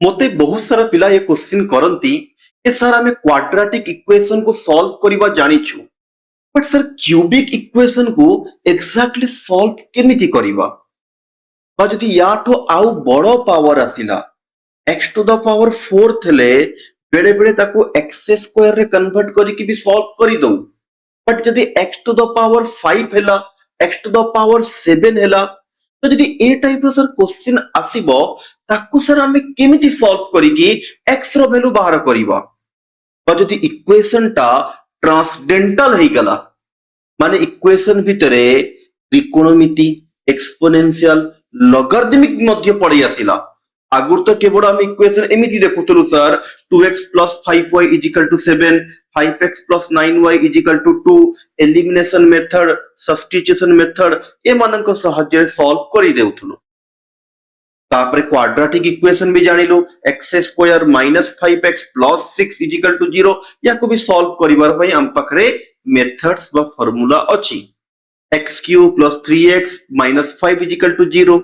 मते बहुत सारा पिला ये क्वेश्चन करंती कि सर आमे क्वाड्रेटिक इक्वेशन को सॉल्व करिबा जानिछु बट सर क्यूबिक इक्वेशन को एग्जैक्टली सॉल्व केमिति करिबा बा जदि याठो आउ बड़ो पावर आसिला x टू द पावर 4 थले बेले बेले ताको x स्क्वायर रे कन्वर्ट करी कि भी सॉल्व करि दउ बट जदि x टू द पावर 5 हैला x टू द पावर 7 हैला तो जदि ए टाइप रो सर क्वेश्चन आसीबो ताको सर हमें केमिति सॉल्व करी कि x रो वैल्यू बाहर करिबा बा जदि इक्वेशन टा ट्रांसडेंटल हे गला माने इक्वेशन भितरे त्रिकोणमिति एक्सपोनेंशियल लॉगरिथमिक मध्य पड़ी आसिला आगुर तो केवल हम इक्वेशन एमिति देखुतलु sir 2x plus 5y is equal to 7 5x plus 9y is equal to 2 elimination method substitution method ए मानक सहाय्य सॉल्व करि देउथुलु तापरे क्वाड्रेटिक इक्वेशन भी जानिलो x square minus 5x plus 6 is equal to 0 या को भी सॉल्व करिवार पई हम पखरे मेथड्स बा फार्मूला अछि x cube plus 3x minus 5 is equal to 0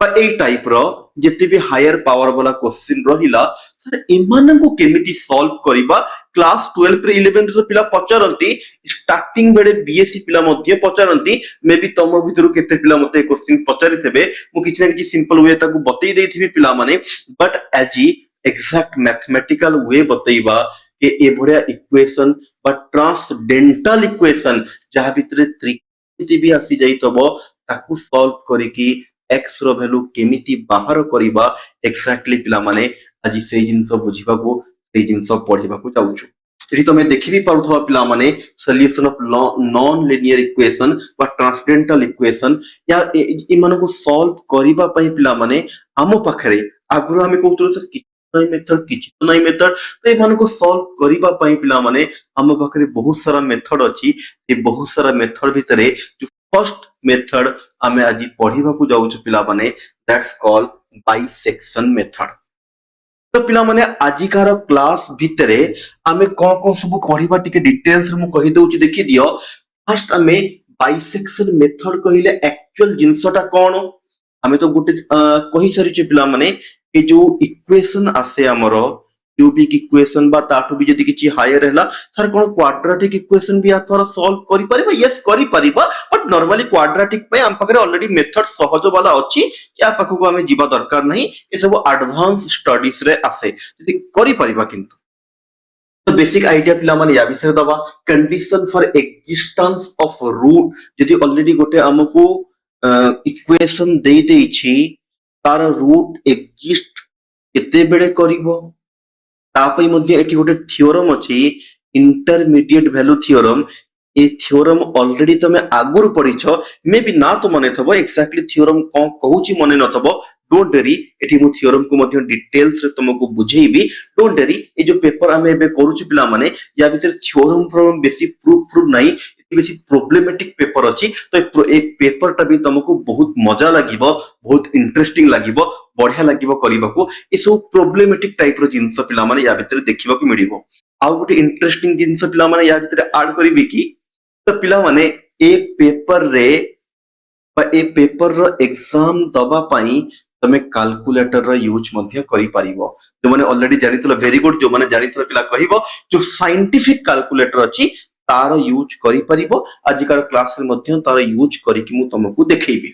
ए टाइप रो जति भी हायर पावर वाला क्वेश्चन रहिला सर एमान को केमिति सॉल्व करिबा क्लास 12 रे 11 रे पिला पचारंती स्टार्टिंग बेले बीएससी पिला मध्ये पचारंती मे बी तम भितरु केते पिला मते क्वेश्चन पचारि थेबे मु किछ ना किछ सिंपल वे ताकू बतई देथिबी पिला माने बट एज एग्जैक्ट मैथमेटिकल वे बतईबा के ए भरिया इक्वेशन बा ट्रांसडेंटल इक्वेशन जहा भितरे त्रिकोणमिति भी आसी जाइतबो ताकू सॉल्व करिकि x रो वैल्यू केमिति बाहर करिबा एक्जेक्टली पिला माने आज से जिंस बुझिबा को से जिंस पढिबा को जाउछु एठी तमे देखि भी पारुथबा पिला माने solution of non linear equation बा ट्रांसडेंटल इक्वेशन या इ माने को सॉल्व करिबा पई पिला माने आमो पाखरे आगुरो हमें कहउतु सर किछि मेथड किछि नै मेथड तो ए माने को सॉल्व करिबा पई पिला माने आमो पाखरे बहुत सारा मेथड अछि ए बहुत सारा मेथड भितरे जो फर्स्ट मेथड आमे आज पढ़िबा को जाउछु पिला माने दैट्स कॉल्ड बाइसेक्शन मेथड तो पिला माने आजिकार क्लास भितरे आमे को सब पढ़िबा टिके डिटेल्स रे मु कहि दउछि देखि दियो फर्स्ट आमे बाइसेक्शन मेथड कहिले एक्चुअल जिंसटा कोन आमे तो गुटे कहि सरिछि पिला माने ए जो इक्वेशन आसे हमरो क्यूबिक इक्वेशन बा ताठु भी जदि किछि हायर हैला सर कोन क्वाड्रेटिक इक्वेशन भी आथरा सॉल्व करि परिबा यस करि परिबा बट नॉर्मली क्वाड्रेटिक पे हम पकरे ऑलरेडी मेथड सहज वाला अछि या पखु को हमें जीवा दरकार नहीं ए सब एडवांस स्टडीज रे आसे जदि करि परिबा किंतु तो बेसिक आइडिया पिला माने या विषय दबा condition for existence of root जदि ऑलरेडी गोटे हमको इक्वेशन दे देई छी तार रूट एक्जिस्ट केते बेले करिवो तापई मध्ये एठी गोटे थ्योरम अछि इंटरमीडिएट वैल्यू थ्योरम ए थ्योरम ऑलरेडी तमे आगुर पढिछो मे बी ना तो मने थबो एक्जेक्टली थ्योरम कोन कहूची मने न थबो डोंट वरी एठी मु थ्योरम को मध्ये डिटेल्स रे तुमको बुझेइबी डोंट वरी ए जो पेपर हमें एबे करूची पिला माने या भीतर थ्योरम फ्रॉम बेसी प्रूफ नाही बेसी प्रॉब्लमेटिक पेपर अछि तो ए पेपर टा भी तुमको बहुत मजा लागिबो बहुत इंटरेस्टिंग लागिबो बढ़िया लागिबो करिबाको ए सब प्रॉब्लमेटिक टाइप रो जिंस पिला माने या भीतर देखिबा को मिलिबो आ गोटे इंटरेस्टिंग जिंस पिला माने या भीतर ऐड करिबी की तो पिला माने ए पेपर रे बा ए पेपर रो एग्जाम दबा पाई तमे कैलकुलेटर रो यूज मध्ये करि पारिबो जो माने ऑलरेडी जानितलो वेरी गुड जो माने जानितलो पिला कहिबो जो साइंटिफिक कैलकुलेटर अछि तार यूज करि पारिबो आजिकार क्लास रे मध्ये तार यूज करि कि मु तुमको देखैबी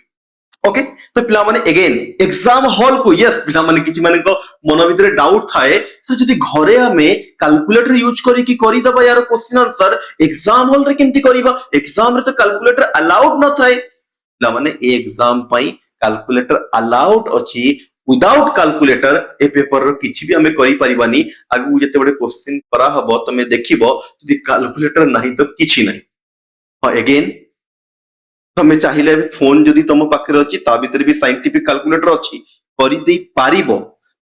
ओके तो पिला माने अगेन एग्जाम हॉल को यस पिला माने किछि माने को मन भितरे डाउट थाए तो जदि घरे हमें कैलकुलेटर यूज करी कि करि दबा यार क्वेश्चन आंसर एग्जाम हॉल रे केमति करिबा एग्जाम रे तो कैलकुलेटर अलाउड न थाए पिला माने ए एग्जाम पई कैलकुलेटर अलाउड अछि विदाउट कैलकुलेटर ए पेपर रो किछि भी हमें करि परिबानी आगु जते बडे क्वेश्चन करा हबो तमे देखिबो जदि कैलकुलेटर नाही तो किछि नाही हां अगेन तमे चाहिले फोन जदि तम पाखरे अछि ता भीतर भी साइंटिफिक कैलकुलेटर अछि करि देई पारिबो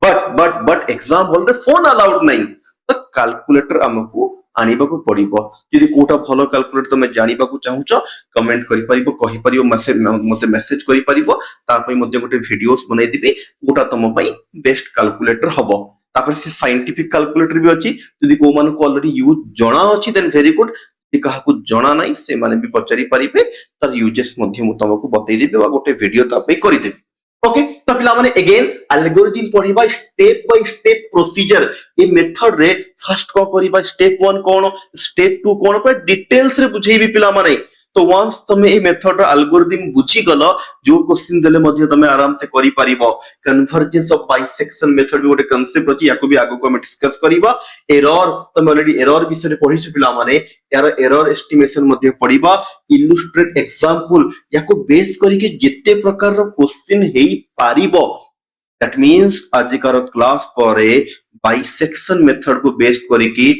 बट एग्जाम हॉल रे फोन अलाउड नाही तो कैलकुलेटर हमको आनिबा को पड़िबो जदि कोटा भलो कैलकुलेटर तमे जानिबा को चाहुचो कमेंट करि परिबो कहि परिबो मैसेज मते मैसेज करि परिबो ता पई मध्ये गोटे वीडियोस बनाई दिबी कोटा तम पई बेस्ट कैलकुलेटर हबो तापर से साइंटिफिक कैलकुलेटर भी अछि जदि को मान को ऑलरेडी यूज जणा अछि देन वेरी गुड काहाकू जणा नाही से माने भी पचारि परिबे तार यूजेस मध्ये मु तमको बतै देबे वा गोटे वीडियो ता पे करि देबे ओके तो पिला माने अगेन एल्गोरिथम पढ़िबा स्टेप बाय स्टेप प्रोसीजर ए मेथड रे फर्स्ट को करिबा स्टेप 1 कोन स्टेप 2 कोन पर डिटेल्स रे बुझेबी पिला माने तो वंस तुम ए मेथड रो एल्गोरिथम बुझी गलो जो क्वेश्चन देले मध्ये तुम आराम से करि परिबो कन्वर्जेंस ऑफ बाइसेक्शन मेथड भी गोटे कांसेप्ट अछि याको भी आगो को हम डिस्कस करिबा एरर तुम ऑलरेडी एरर विषय रे पढिछ पिला माने यार एरर एस्टिमेशन मध्ये पढिबा इलुस्ट्रेट एग्जांपल याको बेस करी के जिते प्रकार रो क्वेश्चन हेई पारिबो दैट मींस आजिकार क्लास पर बाइसेक्शन मेथड को बेस करी की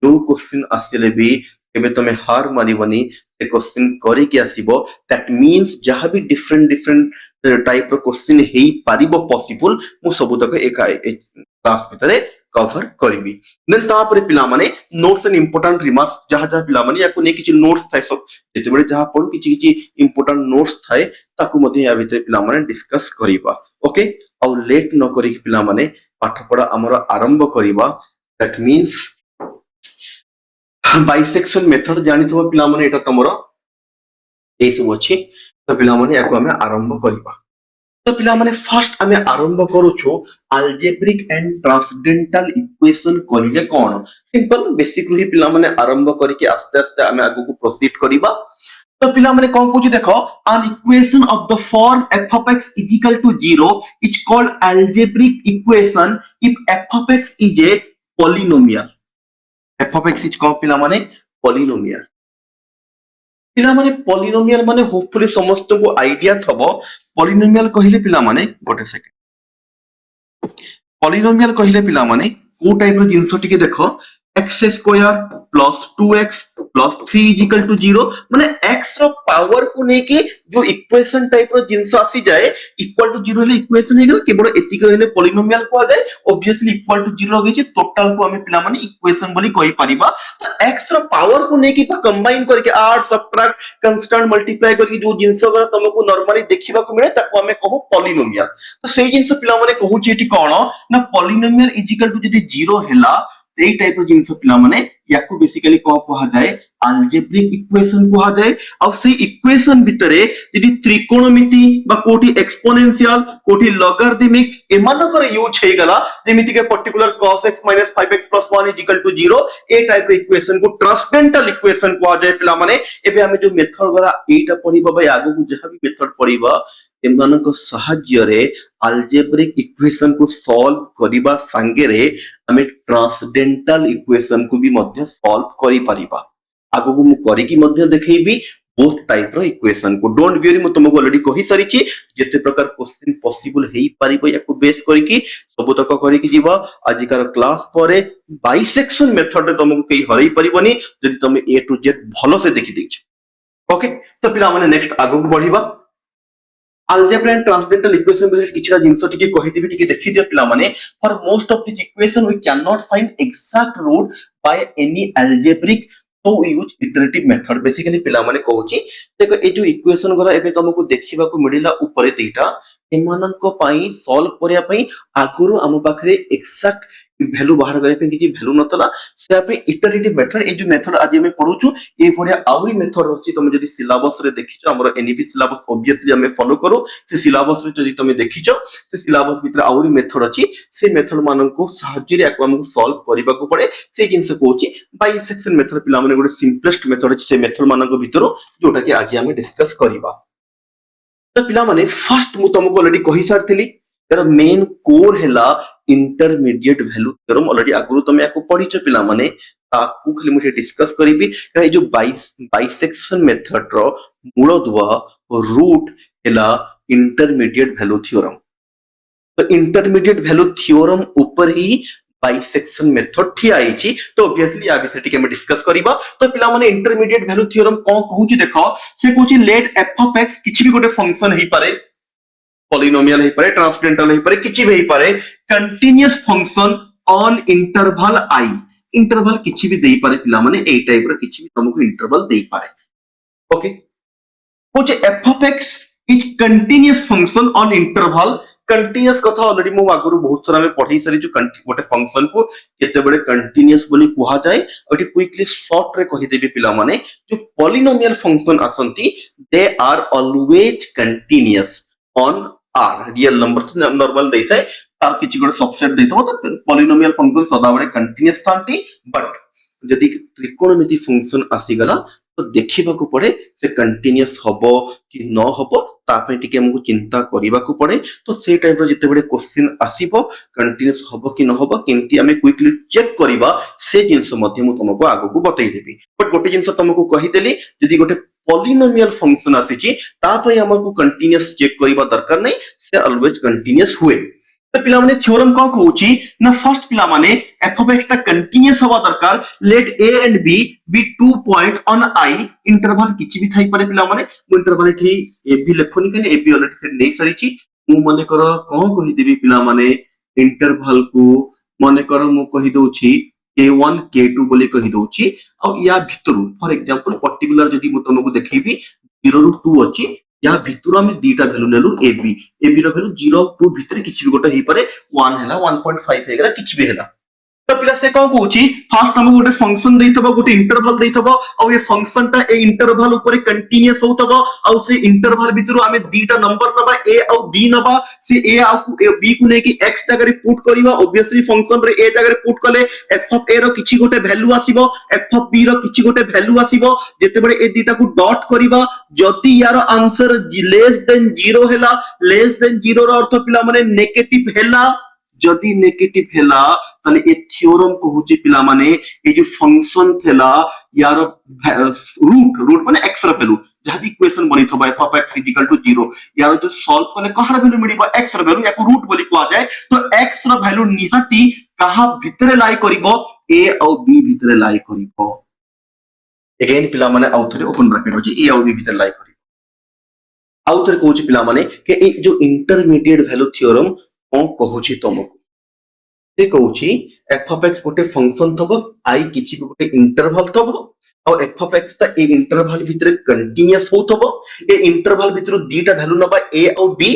जो क्वेश्चन आसिले भी केबे तमे हार मानिबनी से क्वेश्चन करे कि आसीबो दैट मींस जहां भी डिफरेंट डिफरेंट टाइप रो क्वेश्चन हेई पारिबो पॉसिबल मु सब तक एक क्लास भितरे कवर करिवि देन ता पर पिला माने नोट्स एंड इंपोर्टेंट रिमार्क्स जहां जहां पिला माने याको ने किछि नोट्स थाय सब जेते बेले जहां पढु किछि किछि इंपोर्टेंट नोट्स थाय ताकू मध्ये या भितरे पिला माने डिस्कस करिबा ओके औ लेट न करी पिला माने पाठ पढा हमर आरंभ करिबा दैट मींस बाइसेक्शन मेथड जानिथबो पिला माने एटा तमरो ए सब अछि तो पिला माने याको हमें आरंभ करिबा तो पिला माने फर्स्ट हमें आरंभ करूछु अलजेब्रिक एंड ट्रांसडेंटल इक्वेशन कहिले कोन सिंपल बेसिक रही पिला माने आरंभ करके आस्ते आस्ते हमें आगु को प्रोसीड करिबा तो पिला माने कोन पूछि देखो an equation of the form f of x is equal to 0 is called algebraic equation if f of x is a polynomial f of x is कौन पिला माने पॉलिनोमियल पिला माने पॉलिनोमियल माने होपफुली समस्त को आईडिया थबो पॉलिनोमियल कहिले पिला माने गोटे सेकंड पॉलिनोमियल कहिले पिला माने को टाइप रो जिंस टिके देखो x square plus 2x plus 3 is equal to 0 माने x रो पावर को नेके जो इक्वेशन टाइप रो जिंस आसी जाए इक्वल टू 0 ले इक्वेशन हे गेल केवल एतिक रहले पॉलिनोमियल को आ जाए ऑब्वियसली इक्वल टू 0 होगे टोटल को हमें पिला माने इक्वेशन बोली कहि परिबा तो x रो पावर को नेके बा कंबाइन करके ऐड सबट्रैक्ट कांस्टेंट मल्टीप्लाई करके जो जिंस अगर तुमको नॉर्मली देखिबा को मिले ताको हमें कहू पॉलिनोमियल तो सेही जिंस पिला माने कहू छी एटी कोन ना पॉलिनोमियल इज इक्वल टू जदी 0 हैला एई टाइप रो जिंस पिला माने याकू बेसिकली को कहा जाए अलजेब्रिक इक्वेशन कहा जाए और से इक्वेशन भितरे यदि त्रिकोणमिति बा कोठी एक्सपोनेंशियल कोठी लॉगरिथमिक एमानकर यूज हे गला जेमिति के पर्टिकुलर cos x - 5x + 1 = 0 ए टाइप रो इक्वेशन को ट्रांसडेंटल इक्वेशन कहा जाए पिला माने एबे हमें जो मेथड गरा एटा पढिबा बा आगो को जहां भी मेथड पढिबा एमानक सहाय्य रे अलजेब्रिक इक्वेशन को सॉल्व करिबा संगे रे हमें ट्रांसडेंटल इक्वेशन को भी मध्य सॉल्व करि परिबा आगो को मु करी की मध्य देखैबी बोथ टाइप रो इक्वेशन को डोंट वेरी मु तुमको ऑलरेडी कहि सारी छी जेते प्रकार क्वेश्चन पॉसिबल हेई परिबो याको बेस करी की सब तक करी की जीवा आजिकार क्लास परे बाइसेक्शन मेथड रे तुमको केही हरई परिबनी जदि तुम ए टू जेड भलो से देखि दैछ ओके तो पिला माने नेक्स्ट आगो को बढ़िबा algebra and transcendental equation base किछरा जिंस टिके कहि देबी टिके देखि दियो पिला माने for most of this equation we can not find exact root by any algebraic so we use iterative method basically पिला माने कहूची देखो ए जो इक्वेशन गरा एबे तुमको देखिबा को मिडिला ऊपर तीटा एमानन को पाई सॉल्व करिया पाई आगुरु हम पाखरे एक्जैक्ट वैल्यू बाहर करे पे कि वैल्यू नतला से आपे इटरेटिव मेथड ए जो मेथड आज हम पढुछु ए भडिया आउरी मेथड होची तुम जदी सिलेबस रे देखिছো हमर एनईपी सिलेबस ऑब्वियसली हम फॉलो करू से सिलेबस रे जदी तुम देखिছো से सिलेबस भीतर आउरी मेथड अछि से मेथड मानन को सहाय्य रे हमको सॉल्व करिबा को पड़े से जिंस कहूची बाइसेक्शन मेथड पिला माने गोटे सिंपलेस्ट मेथड अछि से मेथड मानन को भीतर जोटा कि आज हम डिस्कस करिबा तो पिला माने फर्स्ट मु तुमको ऑलरेडी कहि सारथिली यार मेन कोर हैला इंटरमीडिएट वैल्यू थ्योरम ऑलरेडी आगुरु तुम याको पढिছো पिला माने ताकू खाली मुझे डिस्कस करिबी ए जो बाइसेक्शन मेथड रो मूल दुआ रूट हैला इंटरमीडिएट वैल्यू थ्योरम तो इंटरमीडिएट वैल्यू थ्योरम ऊपर ही बाइसेक्शन मेथड ठिया आइछि तो ऑब्वियसली आ विषय टिके हम डिस्कस करिबा तो पिला माने इंटरमीडिएट वैल्यू थ्योरम कोन कहूची देखो से कहूची लेट f of x किछि भी गोटे फंक्शन ही पारे पॉलिनोमियल ही पारे ट्रांसडेंटल ही पारे किछि भी ही पारे continuous function on interval i interval किछि भी देई पारे पिला माने ए टाइप रो किछि भी तुमको इंटरवल देई पारे ओके कहूची f of x is continuous function on interval continuous कथा ऑलरेडी मु आगुरु बहुत सारा में पढी सारी जो गोटे फंक्शन को केते बडे कंटीन्यूअस बोली कुहा जाय ओटी क्विकली शॉर्ट रे कहि देबी पिला माने जो पॉलिनोमियल फंक्शन आसंती they are always continuous on R real number तो नॉर्मल देता है तार किछि गोटे सबसेट देतो तो पॉलिनोमियल फंक्शन सदाबळे कंटीन्यूअस थांती बट जदि त्रिकोणमिति फंक्शन आसीगला तो देखिबाकू पड़े से कंटीन्यूअस हबो कि न हबो ता पे टिके हमकु चिंता करिबाकू पड़े तो से टाइप रो जते बडे क्वेश्चन आसीबो कंटीन्यूअस हबो कि न हबो केमती हमें क्विकली चेक करिबा से जिंस मध्ये मु तुमको आगु बतै देबी बट गोटे जिंस तुमको कहि देली जदि गोटे पॉलिनोमियल फंक्शन आसीची ता पे हमकु कंटीन्यूअस चेक करिबा दरकार नै से ऑलवेज कंटीन्यूअस हुए तो पिला माने थ्योरम को कहूची ना फर्स्ट पिला माने f of x ता कंटीन्यूअस हवा दरकार let a and b be 2 point on i interval किछि भी थाई पारे पिला माने मु इंटरवल एठी a b लेखोनी कने a b ऑलरेडी से नै सरीची मु माने कर कोन कहि देबी पिला माने इंटरवल को माने कर मु कहि दोछि k1 k2 बोली कहि दोछि आ या भितरु फॉर एग्जांपल पर्टिकुलर जदि मु तुमको देखैबी 0 ରୁ 2 अछि या भितर आम दीटा भैल्यू नेलु ए बी रो भैल्यू 0 2 भितर किछि भी गोटे हेई पारे 1 हैला 1.5 हेगला किछि भी हैला तो पिला से कौन कहूची फर्स्ट हमको गोटे फंक्शन देइतबो गोटे इंटरवल देइतबो आ ये फंक्शन ता ए इंटरवल ऊपर कंटीन्यूअस होतबो आ से इंटरवल भितर आमे दीटा नंबर नबा a और b नबा से a आ b को ने कि x जगह रे पुट करिवा ऑब्वियसली फंक्शन रे a जगह रे पुट कले f ऑफ a रो किछि गोटे वैल्यू आसीबो f ऑफ b रो किछि गोटे वैल्यू आसीबो जेते बडे ए दीटा को डॉट करिवा जदी यार आंसर लेस देन 0 हैला लेस देन 0 रो अर्थ पिला माने नेगेटिव हैला जदि नेगेटिव हैला ताले ए थ्योरम कहूची पिला माने ए जो फंक्शन थेला यार रूट माने x रो वैल्यू जहां भी इक्वेशन बनी थबा f of x = 0 यार जो सॉल्व कले कहार वैल्यू मिलिबो x रो वैल्यू याको रूट बोली कोआ जाए तो x रो वैल्यू निहाती कहा भितरे लाई करिवो a और b भितरे लाई करिवो अगेन पिला माने आउथरे ओपन ब्रैकेट होची a और b भितरे लाई करिवो आउथरे कहूची पिला माने के ए जो इंटरमीडिएट वैल्यू थ्योरम कोन कहूची तुमको से कहूची f of x गोटे फंक्शन थबो i किछि गोटे इंटरवल थबो और f of x ता ए इंटरवल भितरे कंटीन्यूअस होतबो ए इंटरवल भितरु दीटा वैल्यू नबा a और b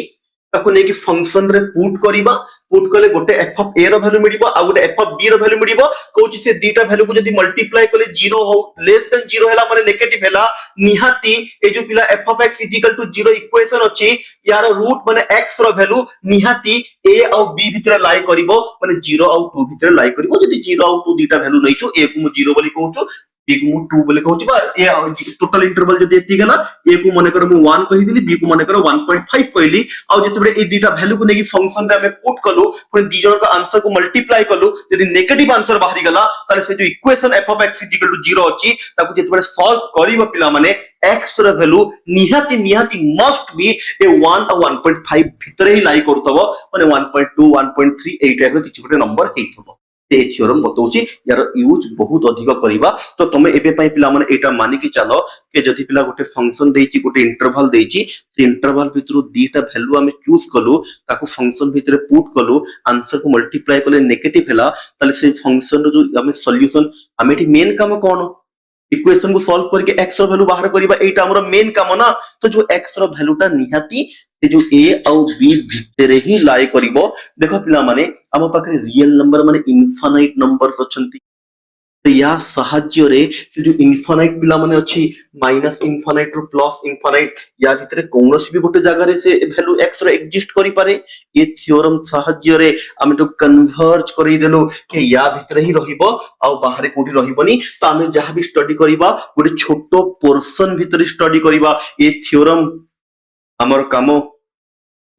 ताको ने कि फंक्शन रे पुट करिबा पुट कले गोटे f of a रो वैल्यू मिलिबो आ गोटे f of b रो वैल्यू मिलिबो कहूची से दीटा वैल्यू को जदी मल्टीप्लाई कले 0 हो लेस देन 0 हैला माने नेगेटिव हैला निहाती ए जो पिला f of x = 0 इक्वेशन अछि यार रूट माने x रो वैल्यू निहाती a और b भितर लाई करिवो माने 0 और 2 भितर लाई करिवो जदी 0 और 2 दीटा वैल्यू नैचो a को मु 0 बोली कहूचो b को मु 2 बोली कहूची बा ए टोटल इंटरवल जदी एति गला a को माने कर मु 1 कहि दिली b को माने कर 1.5 कहली आ जते बडे ए दीटा वैल्यू को नेकी फंक्शन रे हमें पुट कलो पुनी दी जण का आंसर को मल्टीप्लाई कलो जदी नेगेटिव आंसर बाहरी गला ताले से जो इक्वेशन f of x = 0 अछि ताको जते बडे सॉल्व करिवो पिला माने x रो वैल्यू निहाती मस्ट बी ए 1 और 1.5 भितर ही लाई करतबो माने 1.2 1.3 8 टाइप रो किछि गोटे नंबर हेइथबो ते थ्योरम बतौची यार यूज बहुत अधिक करिबा तो तमे एबे पई पिला माने एटा मानि कि चलो के जदि पिला गोटे फंक्शन देइची गोटे इंटरवल देइची से इंटरवल भितरु दीटा वैल्यू हमें चूज कलु ताको फंक्शन भितरे पुट कलु आंसर को मल्टीप्लाई कले नेगेटिव हैला ताले से फंक्शन रो जो हमें सॉल्यूशन हमें एटी मेन काम कोन इक्वेशन को सॉल्व करके x रो वैल्यू बाहर करिबा एटा हमरो मेन काम ना तो जो x रो वैल्यू ता निहाती से जो a और b भितरे ही लाई करिवो देखो पिला माने हम पाखरे रियल नंबर माने इनफाइनाइट नंबर्स अछंती तो या साहाଯ୍य रे से जो इनफाइनाइट पिला माने अछि माइनस इनफाइनाइट रो प्लस इनफाइनाइट या भितरे कोनोसी भी गोटे जगह रे से वैल्यू x रो एग्जिस्ट करि पारे ये थ्योरम साहाଯ୍य रे हम तो कन्वर्ज करि देलो के या भितरे ही रहिबो आ बाहर कोठी रहिबनी तो हम जहां भी स्टडी करिबा गोटे छोटो पोर्शन भितरे स्टडी करिबा ये थ्योरम हमर कामो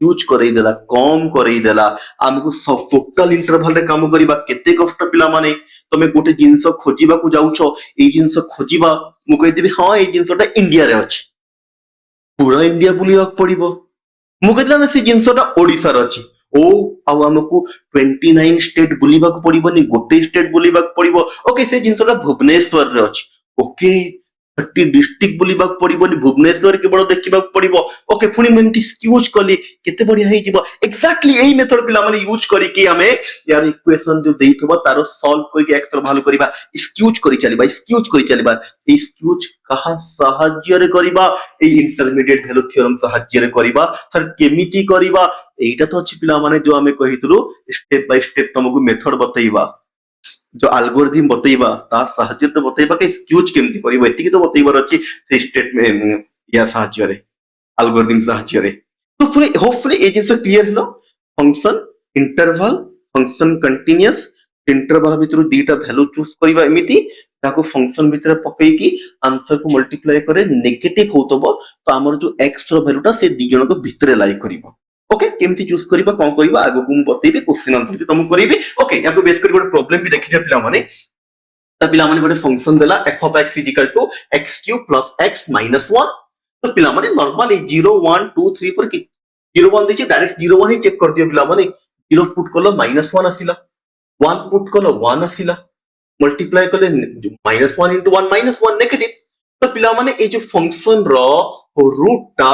यूज करई देला कम करई देला हमको सब टोटल इंटरवल रे काम करिबा केते कष्ट पिला माने तमे गोटे जिंस खोजिबा को जाउछो ए जिंस खोजिबा मु कहि देबी हां ए जिंसटा इंडिया रे अछि पूरा इंडिया बुलिया पड़िबो मु कहला ना से जिंसटा ओडिसा रे अछि ओ आ हमको 29 स्टेट बुलिबा को पड़िबोनी गोटे स्टेट बुलिबा को पड़िबो ओके से जिंसटा भुवनेश्वर रे अछि ओके 30 डिस्ट्रिक्ट बुलिबा पड़िबोनी भुवनेश्वर केवल देखिबा पड़िबो ओके पुनी मेंटी यूज कली केते बढ़िया हे जिवो एक्जेक्टली एही मेथड पिला माने यूज करी कि हमें यार इक्वेशन जो देइथबो तारो सॉल्व करके x रो वैल्यू करिबा स्क्यूज करी चलिबा ए स्क्यूज कहा साहाଯ୍य रे करिबा ए इंटरमीडिएट वैल्यू थ्योरम साहाଯ୍य रे करिबा सर केमिति करिबा एटा तो अछि पिला माने जो हमें कहितलु स्टेप बाय स्टेप तुमको मेथड बतैबा जो एल्गोरिथम बतैबा ता साहाଯ୍य तो बतैबा के स्क्यूज केमति करिबो एतिकी तो बतैबार अछि से स्टेट में या साहाଯ୍य रे एल्गोरिथम साहाଯ୍य रे तो पुणी होपफुली ये जिनस क्लियर हलो function interval function continuous interval भितर दीटा वैल्यू चूज करबा एमिति ताको फंक्शन भितर पकेकी आंसर को मल्टीप्लाई करे नेगेटिव होतबो तो हमर जो x रो वैल्यूटा से दी जन को भितर लाई करबो ओके केमति चूज करबा कोन करबा आगो को बतेबी क्वेश्चन आंसर भी तुम करबी ओके याको बेस कर गोटे प्रॉब्लम भी देखिए पिला माने त पिला माने गोटे फंक्शन देला f of x = x cube plus x minus 1 तो पिला माने नॉर्मली 0 1 2 3 पर की 0 1 देखिए डायरेक्ट 0 1 ही चेक कर दियो पिला माने 0 पुट कलो -1 आसिला 1 पुट कलो 1 आसिला मल्टीप्लाई कले -1 into 1 -1 नेगेटिव तो पिला माने ए जो फंक्शन रो रूट टा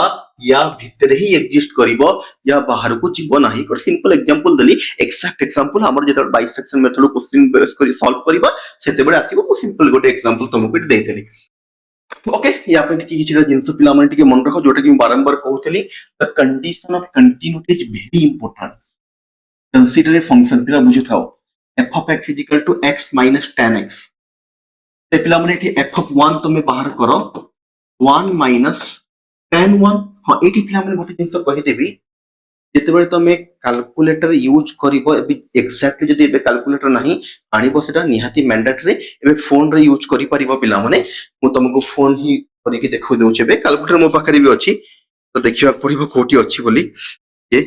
या भीतर ही एग्जिस्ट करिवो या बाहर को जीव नाही कर सिंपल एग्जांपल दली एक्जेक्ट एग्जांपल हमर जेतर बाइसेक्शन मेथड क्वेश्चन बेस करी सॉल्व करिवो सेते बेले आसीबो को सिंपल गोटे एग्जांपल तुमको देई देली ओके या पे टिके किछटा जिंस पिला माने टिके मन रखो जोटा कि बारंबार कहउतली the condition of continuity is very important consider a function पिला बुझु थाओ f of x = x minus tan x ते पिला माने एठी f of 1 तुमे बाहर करो 1 minus tan 1 हां एठी पिला माने गोटे जिंस कहि देबी जेते बेले तुमे कैलकुलेटर यूज करिवो एबी एक्जेक्टली जदी एबे कैलकुलेटर नाही आनिबो सेटा निहाती मैंडेटरी एबे फोन रे यूज करि परिबो पिला माने मु तुमको फोन ही करि के देखो देउछे एबे कैलकुलेटर मो पाखरे भी अछि तो देखिबा पड़िबो कोठी अछि बोली ये